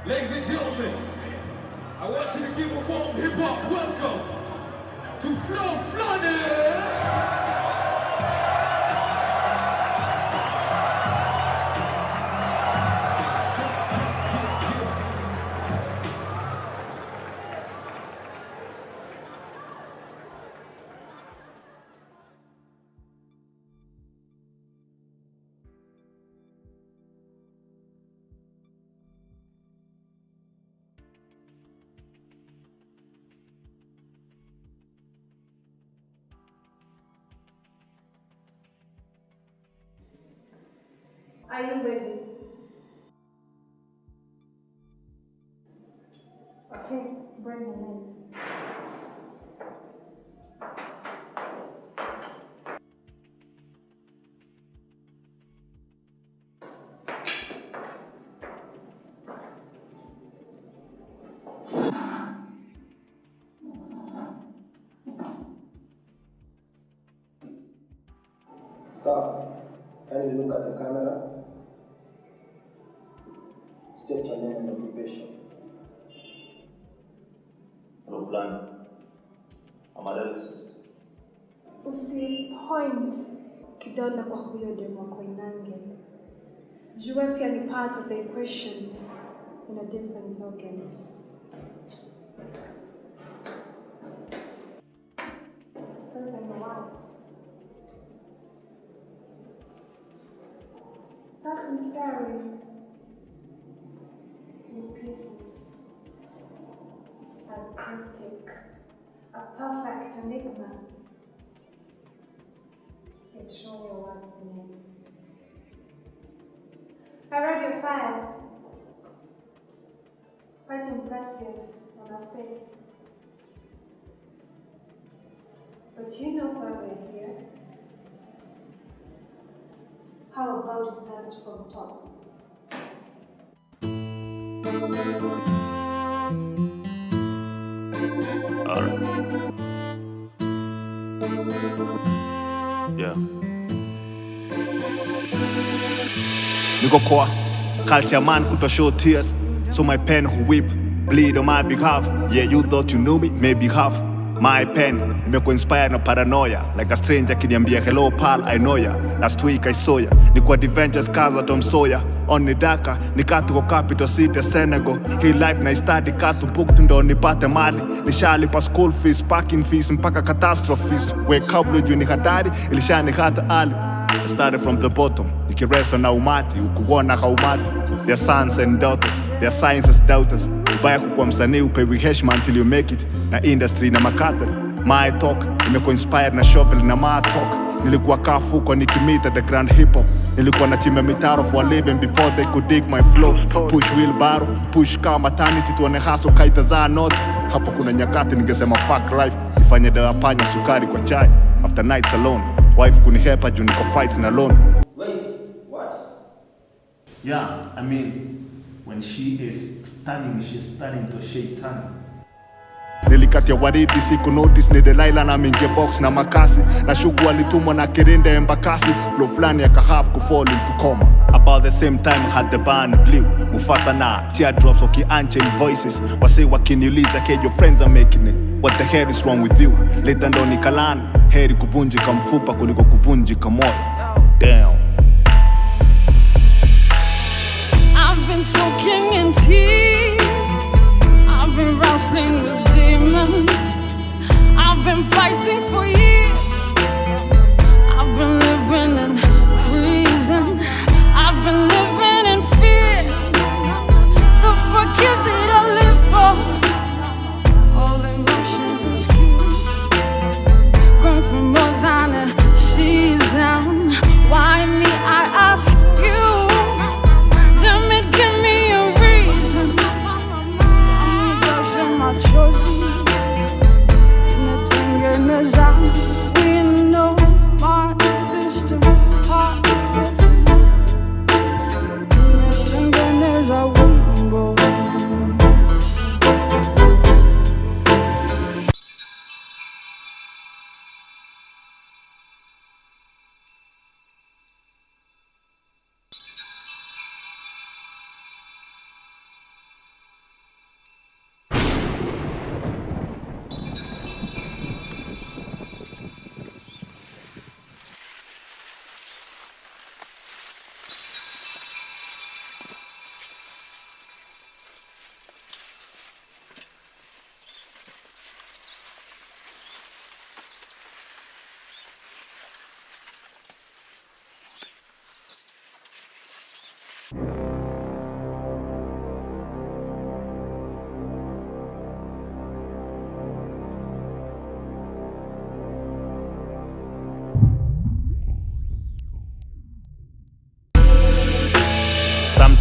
Ladies and gentlemen, I want you to give a warm hip-hop welcome to Flowflani! Are you ready? Okay, bring them in. Sir, can you look at the camera? State your name and occupation. Flowflani. I'm a lyricist. Usipoint kidole kwa huyo demo wako Inange. Jua pia ni part of the equation in a different organ. Those are the words. That's inspiring. Pieces, a cryptic, a perfect enigma. Yet show your words in it. I read your file. Quite impressive, I must say. But you know why we're here. How about we start it from the top? Alright. Yeah. Niko kwa culture man kuto show tears, so my pen who weep bleed on my behalf. Yeah, you thought you knew me, maybe half. My pen imekuwa inspired na paranoia, like a stranger kiniambia hello pal, I know ya. Last week I saw ya, nikuwa adventures kaza Tom Sawyer. On ni Daka, nikatuko capital city Senegal. Hii life na study katu mpuktu ndo nipate mali. Nishalipa school fees, parking fees, mpaka catastrophes. We kabla juu ni hatari, ilishani hata ali. I started from the bottom, nikiresa na umati, ukuona ka umati. Their sons and daughters, their sciences doubters. Ubaya kukuwa msanii upewi heshima until you make it. Na industry na makatari. My talk, imekuwa inspired na shovel na my talk. Nilikuwa kafuko nikimita the grand hip hop. Nilikuwa na chimba mitaro for a living before they could dig my flow. Push wheelbarrow, push car maternity tuone haso kaita za noti. Hapo kuna nyakati ningesema fuck life, nifanye dawa panya sukari kwa chai. After nights alone, wife kunihepa juu niko fights na alone. Wait, what? Yeah, I mean, when she is stunning, she's stunning to shaitan. Nilikatia waridi siku notice ni Delilah na minge box na makasi. Na shuku walitumwa na Kirinde Embakasi. Flowflani akahave kufall into coma. About the same time I had the band blue. Mufata na teardrops wakiancha voices. Wase wakiniuliza hey your friends are making it. What the hell is wrong with you? Later ndo nikalani. Heri kuvunjika mfupa kuliko kuvunjika moyo. Damn. I've been soaking in tears. I've been wrestling with demons. I've been fighting for years. I've been living in prison. I've been living in fear. The fuck is it I live for? All emotions and schemes. Going for more than a season. Why me, I ask you? Damn it, give me a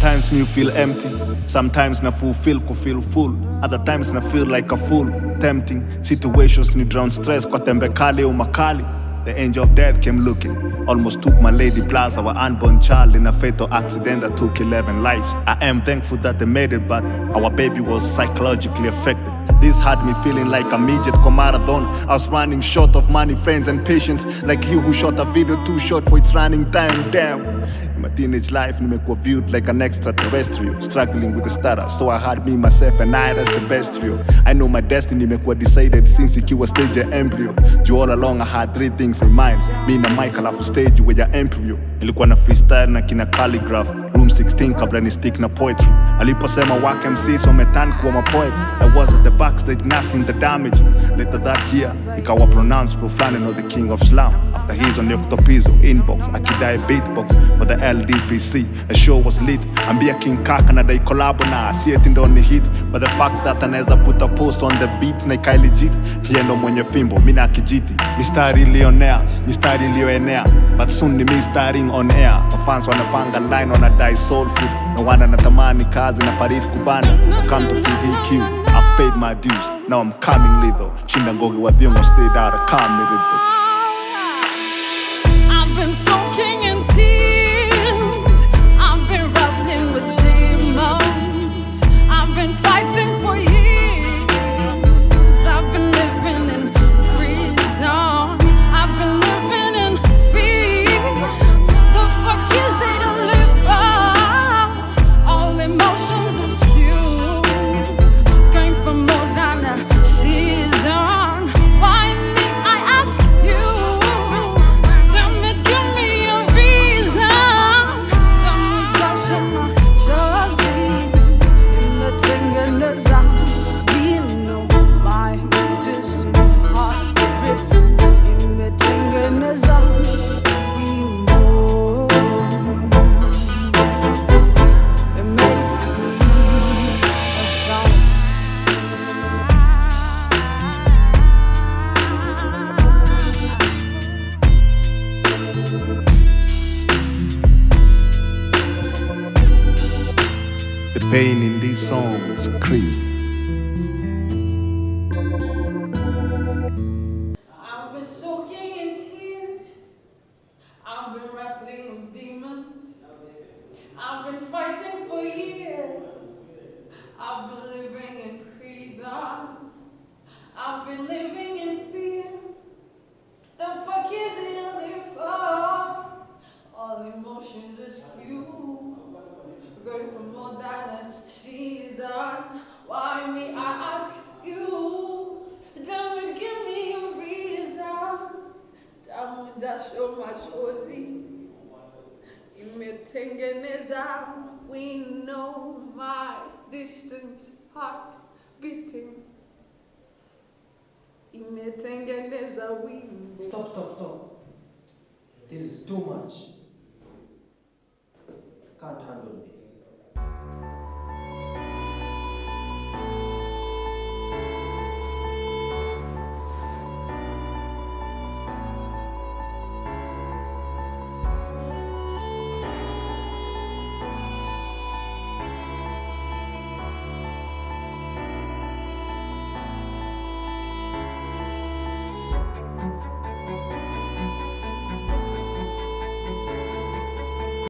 Sometimes you feel empty, sometimes na fulfill feel full, other times na feel like a fool. Tempting situations ni drown stress kwa tembe kali au makali. The angel of death came looking, almost took my lady plus our unborn child in a fatal accident that took 11 lives. I am thankful that they made it, but our baby was psychologically affected. This had me feeling like a midget for marathon. I was running short of money, friends and patience, like you who shot a video too short for its running time. Damn. In my teenage life, nimekuwa viewed like an extraterrestrial, struggling with the starter, so I had me, myself and I as the best trio. I know my destiny nimekuwa decided since ikiwa stage ya embryo. Juu all along I had 3 things in mind, me na Mike alafu stage with ya embryo. Ilikuwa na freestyle na kina calligraph, room 16 kabla ni stick na poetry. Aliposema wak MCs wametan kuwa mapoets, I was at the backstage nursing the damage. Later that year, ikawa pronounced Flowflani no the king of slam. After his on the Octopizo inbox, akidai beatbox for the LDPC. The show was lit, ambia King Kaka na dai collab na asieti ndo ni hit. But the fact that anaweza put a post on the beat na ikai legit, hiye ndo mwenye fimbo, mina akijiti. Mistari ilionea, mistari ilioenea, but soon ni me starting on air. Mafans wanapanga line wanadai soul food, no wanda natamani kazi na Farid Kubana. I come to feed EQ, I've paid my dues, now I'm coming lethal. Shinda ngogi wa dhiongo stayed out of calm rhythm. I've been soaking in tears. I've been wrestling with demons. I've been fighting for years. I've been living in prison. I've been living in fear. The fuck is it to live for? All emotions are skewed. Going for more than a season. Why me? I ask you. The pain in this song is crazy. I've been soaking in tears. I've been wrestling with demons. I've been fighting for years. I've been living in prison. I've been living in fear. The fuck is it I live for? All emotions are skewed. Going for more than a season. Why me? I ask you. Tell me, give me a reason. Tell me, just show my choice. Imetengeneza, we know my distant heart beating. Imetengeneza, we know. Stop. This is too much. Can't handle this.